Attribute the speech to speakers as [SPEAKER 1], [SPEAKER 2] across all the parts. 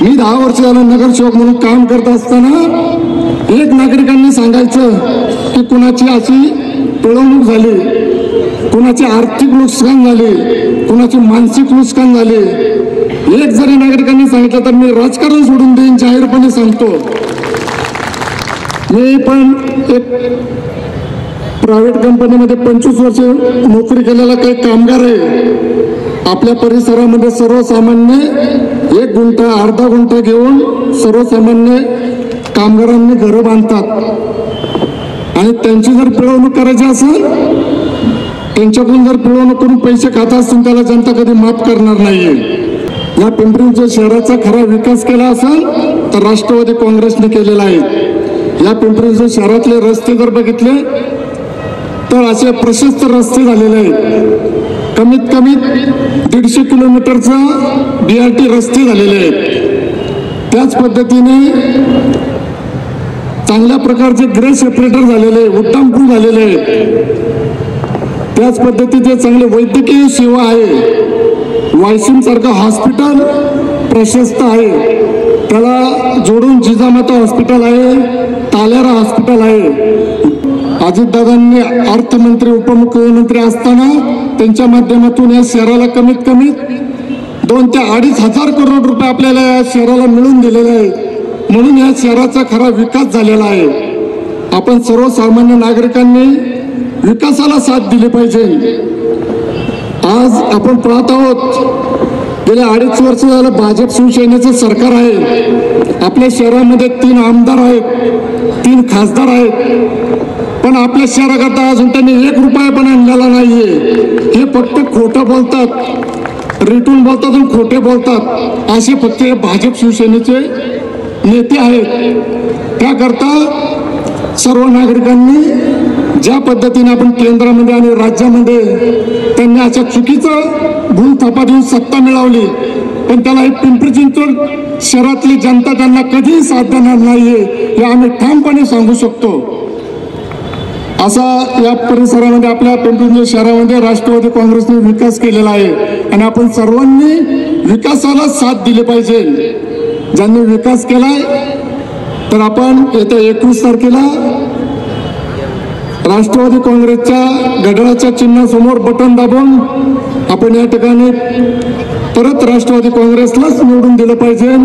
[SPEAKER 1] मी 10 वर्ष झालं नगरसेवक म्हणून काम करत असताना एक नागरिकांनी सांगायचं की कुणाची अशी पिळवणूक झाली, कुणाचे आर्थिक नुकसान झाले, कुणाचे मानसिक नुकसान झाले, एक जरी नागरिकांनी सांगितलं तर मी राजकारण सोडून देईन, जाहीरपणे सांगतो. मी पण एक प्रायव्हेट कंपनीमध्ये 25 वर्ष नोकरी केलेला काही कामगार आहे. आपल्या परिसरामध्ये सर्वसामान्य 1 गुंठा अर्धा गुंठा घेऊन सर्वसामान्य कामगारांनी घरं बांधतात आणि त्यांची जर पिळवणूक करायची असेल, त्यांच्याकडून जर पिळवणूक करून पैसे खात असतील त्याला जनता कधी माफ करणार नाहीये. या पिंपरी शहराचा खरा विकास केला असेल तर राष्ट्रवादी काँग्रेसने केलेला आहे. या पिंपरी शहरातले रस्ते जर बघितले तर असे प्रशस्त रस्ते झालेले आहेत. कमीत कमी 150 किलोमीटरचा BRT रस्ते झालेले आहेत. त्याच पद्धतीने चांगल्या प्रकारचे ग्रे सेपरेटर झालेले, उड्डाणपूल झालेले आहेत. त्याच पद्धतीचे चांगले वैद्यकीय सेवा आहे. वायसीम सारखं हॉस्पिटल प्रशस्त आहे, त्याला जोडून जिजामाता हॉस्पिटल आहे, तालेरा हॉस्पिटल आहे. अजितदादांनी अर्थमंत्री उपमुख्यमंत्री असताना त्यांच्या माध्यमातून या शहराला कमीत कमी 2 ते 2.5 हजार करोड रुपये आपल्याला या शहराला मिळून दिलेले आहेत. म्हणून या शहराचा खरा विकास झालेला आहे. आपण सर्वसामान्य नागरिकांनी विकासाला साथ दिली पाहिजे. आज आपण पाहत आहोत गेल्या 2.5 वर्ष झालं भाजप शिवसेनेचं सरकार आहे. आपल्या शहरामध्ये 3 आमदार आहेत, 3 खासदार आहेत, पण आपल्या शहराकरता अजून त्यांनी 1 रुपया पण आणलेला नाहीये. हे फक्त खोटं बोलतात, रिटून बोलतात आणि खोटे बोलतात. असे फक्त हे भाजप शिवसेनेचे नेते आहेत. त्याकरता सर्व नागरिकांनी ज्या पद्धतीने आपण केंद्रामध्ये आणि राज्यामध्ये त्यांनी अशा चुकीचं भूलथापा देऊन सत्ता मिळवली, पण त्याला हे पिंपरी चिंचवड शहरातली जनता त्यांना कधीही साथ देणार नाहीये हे आम्ही ठामपणे सांगू शकतो. असा या परिसरामध्ये आपल्या पिंपरी शहरामध्ये राष्ट्रवादी काँग्रेसने विकास केलेला आहे आणि आपण सर्वांनी विकासाला साथ दिली पाहिजे. ज्यांनी विकास केलाय तर आपण येत्या 21 तारखेला राष्ट्रवादी काँग्रेसच्या घड्याळाच्या चिन्हासमोर बटन दाबून आपण या ठिकाणी परत राष्ट्रवादी काँग्रेसलाच निवडून दिलं पाहिजे.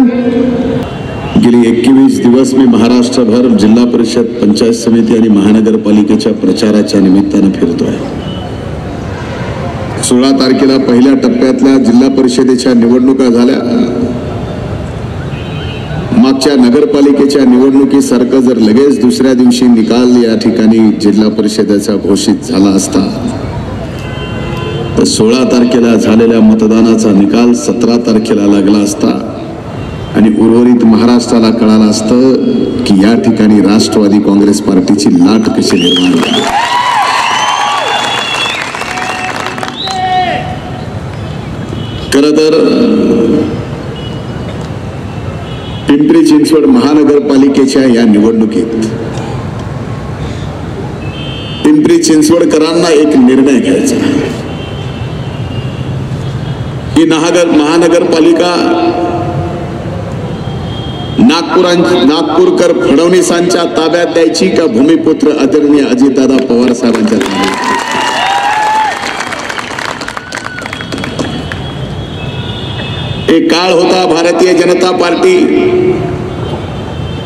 [SPEAKER 2] गेली 21 दिवस मी महाराष्ट्रभर जिल्हा परिषद, पंचायत समिती आणि महानगरपालिकेच्या प्रचाराच्या निमित्तानं फिरतोय. 16 तारखेला पहिल्या टप्प्यातल्या जिल्हा परिषदेच्या निवडणुका झाल्या. मागच्या नगरपालिकेच्या निवडणुकीसारखं जर लगेच दुसऱ्या दिवशी निकाल या ठिकाणी जिल्हा परिषदेचा घोषित झाला असता तर 16 तारखेला झालेल्या मतदानाचा निकाल 17 तारखेला लागला असता आणि उर्वरित महाराष्ट्राला कळालं असतं की या ठिकाणी राष्ट्रवादी काँग्रेस पार्टीची लाट कशी निर्माण झाली. खरं तर पिंपरी चिंचवड महानगरपालिकेच्या या निवडणुकीत पिंपरी चिंचवडकरांना एक निर्णय घ्यायचा. ही महानगरपालिका नागपूरकर फडणवीसांच्या ताब्यात द्यायची का भूमिपुत्र आदरणीय अजितदादा पवार साहेबांच्या ताब्यात? एक काळ होता भारतीय जनता पार्टी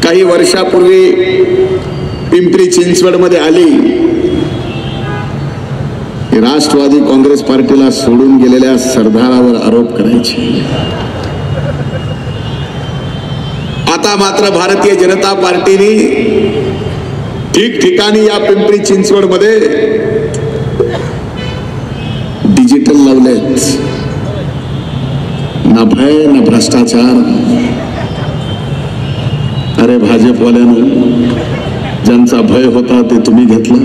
[SPEAKER 2] काही वर्षापूर्वी पिंपरी चिंचवडमध्ये आली, राष्ट्रवादी काँग्रेस पार्टीला सोडून गेलेल्या सरदारावर आरोप करायचे. आता मात्र भारतीय जनता पार्टीने ठिकठिकाणी या पिंपरी चिंचवडमध्ये डिजिटल लावलेत. ना भय ना भ्रष्टाचार. अरे भाजपवाल्यानं ज्यांचा भय होता ते तुम्ही घेतला,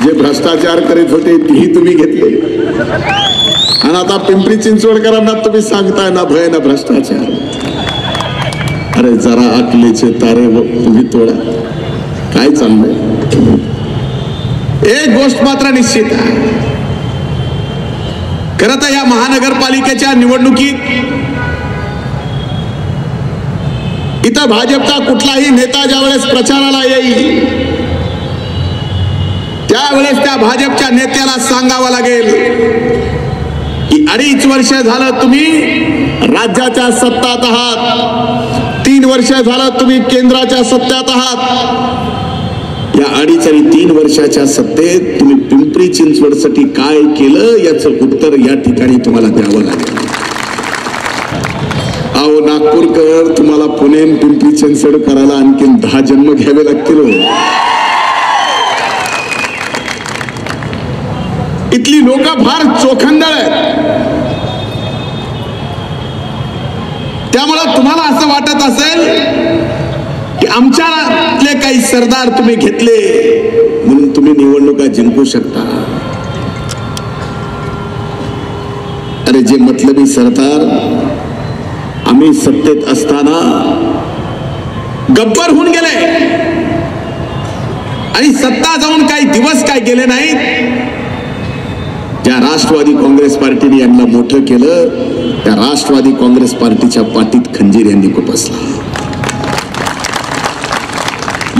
[SPEAKER 2] जे भ्रष्टाचार करीत होते तेही तुम्ही घेतले आणि आता पिंपरी चिंचवडकरांना तुम्ही सांगताय ना भय ना भ्रष्टाचार. अरे जरा अकलेचे तारे तुम्ही तोडा. काय चाललंय? एक गोष्ट मात्र निश्चित आहे, खरं तर या महानगरपालिकेच्या निवडणुकीत इथं भाजपचा कुठलाही नेता ज्यावेळेस प्रचाराला येईल त्यावेळेस त्या भाजपच्या नेत्याला सांगावं लागेल की 2.5 वर्ष झालं तुम्ही राज्याच्या सत्तात आहात, 3 वर्ष झालं तुम्ही केंद्राच्या सत्तेत आहात. या 2.5 आणि 3 वर्षाच्या सत्तेत तुम्ही पिंपरी चिंचवडसाठी काय केलं याचं उत्तर या ठिकाणी तुम्हाला द्यावं लागेल. अहो नागपूरकर, तुम्हाला पुणे पिंपरी चिंचवड करायला आणखी 10 जन्म घ्यावे लागतील. इथली लोक फार चोखंदळ आहेत. त्यामुळे तुम्हाला असं वाटत असेल की आमच्यातले काही सरदार तुम्ही घेतले म्हणून तुम्ही निवडणुका जिंकू शकता. अरे जे मतलबी सरदार आम्ही सत्तेत असताना गब्बर होऊन गेले आणि सत्ता जाऊन काही दिवस काय गेले नाहीत, ज्या राष्ट्रवादी काँग्रेस पार्टीने यांना मोठं केलं त्या राष्ट्रवादी काँग्रेस पार्टीच्या पाठीत खंजीर यांनी खुपसला.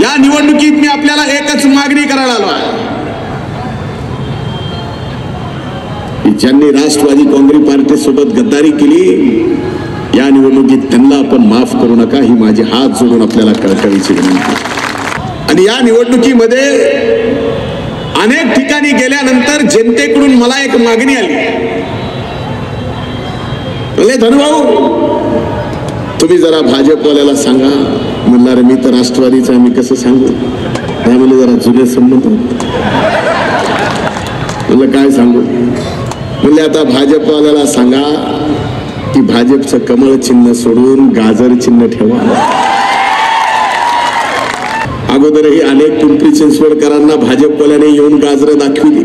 [SPEAKER 2] या निवडणुकीत मी आपल्याला एकच मागणी करायला आलो आहे की ज्यांनी राष्ट्रवादी काँग्रेस पार्टी सोबत गद्दारी केली या निवडणुकीत त्यांना आपण माफ करू नका, ही माझे हात जोडून आपल्याला कळकळीची विनंती. आणि या निवडणुकीमध्ये अनेक ठिकाणी गेल्यानंतर जनतेकडून मला एक मागणी आली, बोले धनुभाऊ तुम्ही जरा भाजपवाल्याला सांगा. म्हणला रे मी तर राष्ट्रवादीचा, मी कसं सांगू, त्यामुळे जरा जुने संबंध. म्हणलं काय सांगू, म्हणले आता भाजपवाल्याला सांगा की भाजपचं कमळ चिन्ह सोडून गाजर चिन्ह ठेवा. अगोदरही अनेक पिंपरी चिंचवडकरांना भाजपवाल्याने येऊन गाजर दाखविली.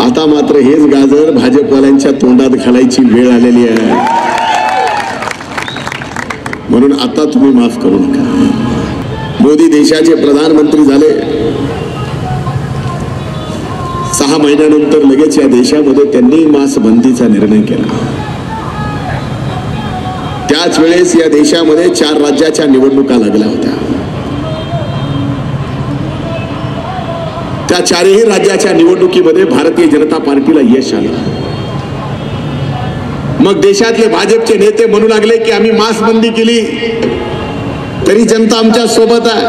[SPEAKER 2] आता मात्र हेच गाजर भाजपवाल्यांच्या तोंडात घालायची वेळ आलेली आहे. म्हणून आता तुम्ही माफ करू नका. मोदी देशाचे प्रधानमंत्री झाले, 6 महिन्यानंतर लगेच या देशामध्ये त्यांनी मास्कबंदीचा निर्णय केला. त्याच वेळेस या देशामध्ये 4 राज्याच्या निवडणुका लागल्या होत्या. त्या 4ही राज्याच्या निवडणुकीमध्ये भारतीय जनता पार्टीला यश आलं. मग देशातले भाजपचे नेते म्हणू लागले की आम्ही मास्कबंदी केली तरी जनता आमच्या सोबत आहे.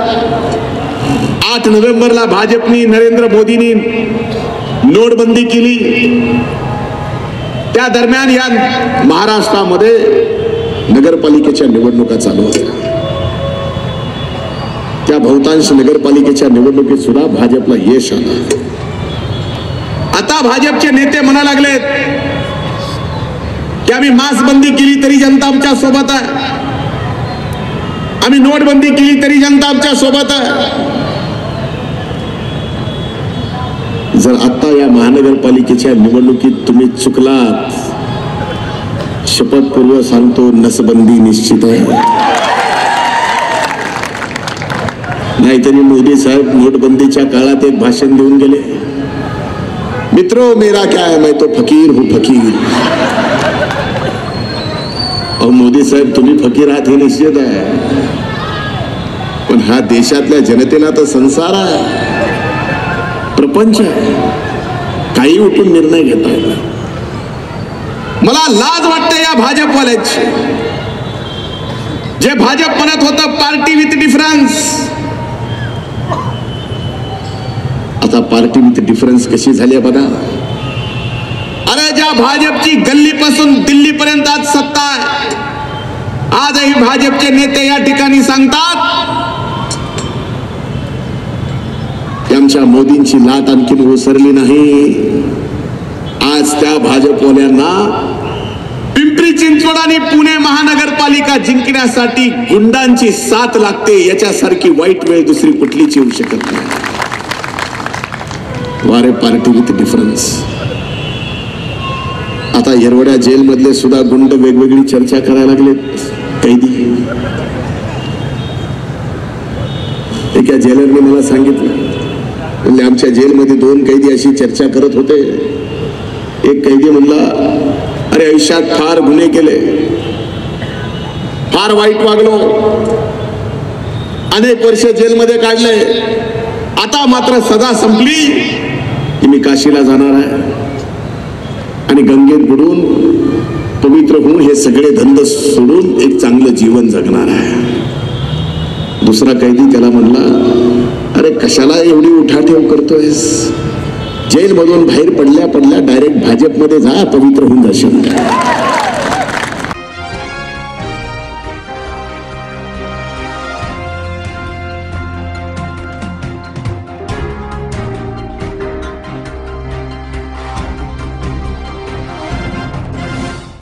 [SPEAKER 2] 8 नोव्हेंबरला भाजपनी नरेंद्र मोदींनी नोटबंदी केली. त्या दरम्यान या महाराष्ट्रामध्ये नगरपालिकेच्या निवडणुका चालू होत्या. त्या बहुतांश नगरपालिकेच्या निवडणुकीत सुद्धा भाजपला यश आलं. आता भाजपचे नेते म्हणा लागलेत की आम्ही मास्कबंदी केली तरी जनता आमच्या सोबत आहे, आम्ही नोटबंदी केली तरी जनता आमच्या सोबत आहे. जर आता या महानगरपालिकेच्या निवडणुकीत तुम्ही चुकलात, शपथपूर्व सांगतो नसबंदी निश्चित आहे. नाहीतरी मोदी साहेब नोटबंदीच्या काळात एक भाषण देऊन गेले, मित्रों मेरा क्या है, मैं तो फकीर हूं फकीर. और मोदी साहेब तुम्ही फकीर आहात हे निश्चित आहे, पण हा देशातल्या जनतेला तर संसार आहे, प्रपंच आहे, काही उठून निर्णय घेता येतात. मला लाज वाटते या भाजपवाल्यांची. जे भाजप म्हणत होतं पार्टी विथ डिफरन्स, आता पार्टी विथ डिफरन्स कशी झाली बघा. अरे ज्या भाजपची गल्लीपासून दिल्लीपर्यंत आज सत्ता आहे, आजही भाजपचे नेते या ठिकाणी सांगतात की आमच्या मोदींची लाट आणखीन ओसरली नाही. आज त्या भाजपवाल्यांना पिंपरी चिंचवड आणि पुणे महानगरपालिका जिंकण्यासाठी गुंडांची साथ लागते, याच्यासारखी वाईट वेळ दुसरी कुठलीच येऊ शकत नाही. वारे पार्टी विथ डिफरन्स. आता येरवड्या जेल मधले सुद्धा गुंड वेगवेगळी चर्चा करायला लागलेत. कैदी एका जेलरने मला सांगितलं म्हणजे आमच्या जेलमध्ये 2 कैदी अशी चर्चा करत होते. एक कैदी म्हणला, अरे आयुष्यात फार गुन्हे केले, फार वाईट वागलो, अनेक वर्ष जेलमध्ये काढले, आता मात्र सजा संपली की मी काशीला जाणार आहे आणि गंगेत बुडून पवित्र होऊन हे सगळे धंद सोडून एक चांगलं जीवन जगणार आहे. दुसरा कैदी त्याला म्हणला, अरे कशाला एवढी उठाठेव करतोयस, जेलमधून बाहेर पडल्या पडल्या डायरेक्ट भाजपमध्ये जा, पवित्र होऊन जाशील.